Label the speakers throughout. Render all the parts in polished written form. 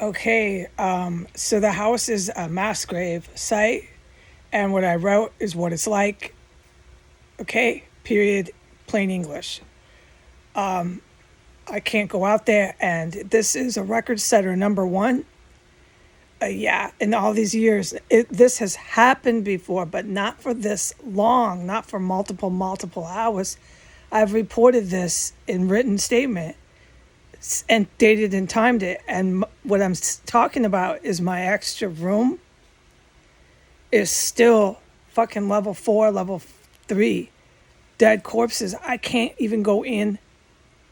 Speaker 1: Okay, so the house is a mass grave site, and what I wrote is what it's like. Okay, period, plain English. I can't go out there, and this is a record setter number one. Yeah, in all these years, this has happened before, but not for this long, not for multiple hours. I've reported this in written statement and dated and timed it. And what I'm talking about is my extra room is still fucking level 4, level 3, dead corpses. I can't even go in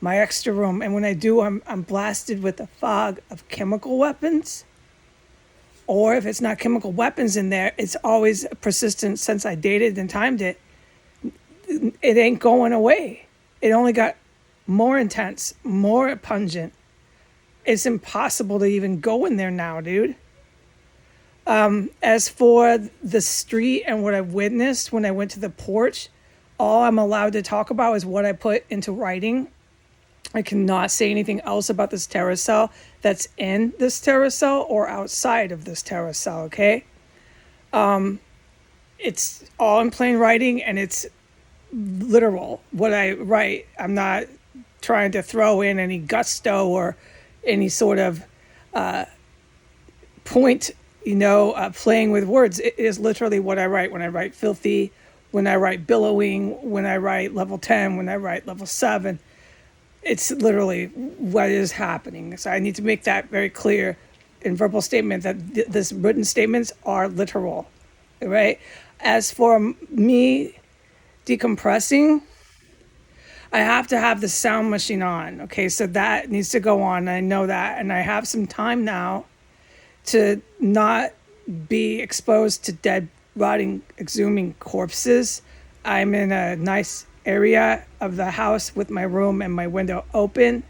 Speaker 1: my extra room. And when I do, I'm blasted with a fog of chemical weapons. Or if it's not chemical weapons in there, it's always persistent since I dated and timed it. It ain't going away. It only got more intense, more pungent. It's impossible to even go in there now, dude. As for the street and what I witnessed when I went to the porch, all I'm allowed to talk about is what I put into writing. I cannot say anything else about this terracell that's in this terracell or outside of this terracell, okay? It's all in plain writing, and it's literal what I write. I'm not trying to throw in any gusto or any sort of point, playing with words. It is literally what I write when I write filthy, when I write billowing, when I write level 10, when I write level 7. It's literally what is happening. So I need to make that very clear in verbal statement that this written statements are literal, right? As for me decompressing, I have to have the sound machine on. Okay, so that needs to go on. I know that. And I have some time now to not be exposed to dead, rotting, exhuming corpses. I'm in a nice area of the house with my room and my window open.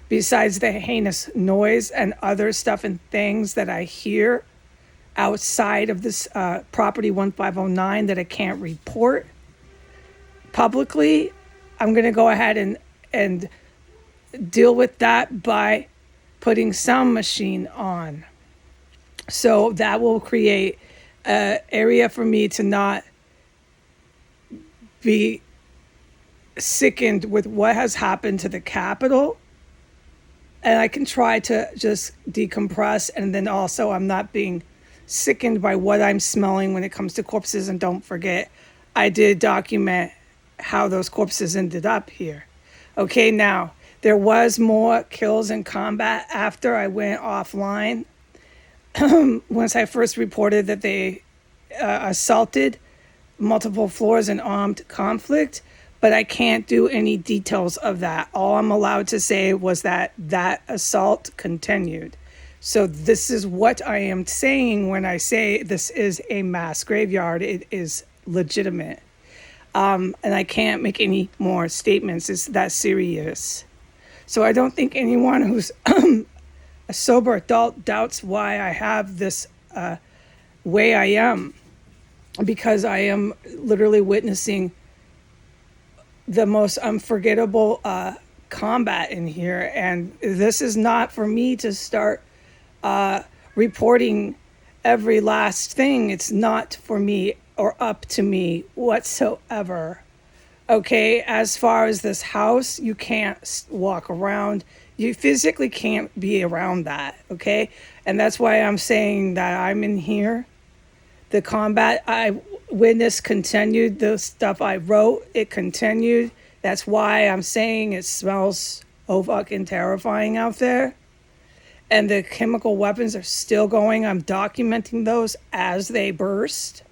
Speaker 1: Besides the heinous noise and other stuff and things that I hear outside of this property 1509 that I can't report publicly, I'm going to go ahead and deal with that by putting sound machine on. So that will create an area for me to not be sickened with what has happened to the Capitol. And I can try to just decompress. And then also I'm not being sickened by what I'm smelling when it comes to corpses. And don't forget, I did document how those corpses ended up here. Okay, now, there was more kills in combat after I went offline. Once I first reported that they assaulted multiple floors in armed conflict, but I can't do any details of that. All I'm allowed to say was that assault continued. So this is what I am saying when I say this is a mass graveyard. It is legitimate. And I can't make any more statements. It's that serious. So I don't think anyone who's a sober adult doubts why I have this way I am, because I am literally witnessing the most unforgettable combat in here. And this is not for me to start reporting every last thing. It's not for me or up to me whatsoever. Okay, as far as this house, you can't walk around. You physically can't be around that, okay? And that's why I'm saying that I'm in here. The combat I witnessed continued. The stuff I wrote, it continued. That's why I'm saying it smells so fucking terrifying out there. And the chemical weapons are still going. I'm documenting those as they burst.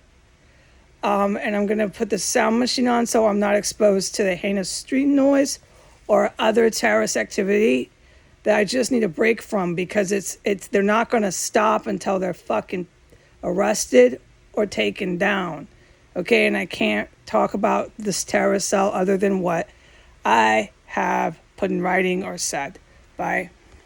Speaker 1: And I'm going to put the sound machine on so I'm not exposed to the heinous street noise or other terrorist activity that I just need a break from, because they're not going to stop until they're fucking arrested or taken down. Okay, and I can't talk about this terrorist cell other than what I have put in writing or said. Bye.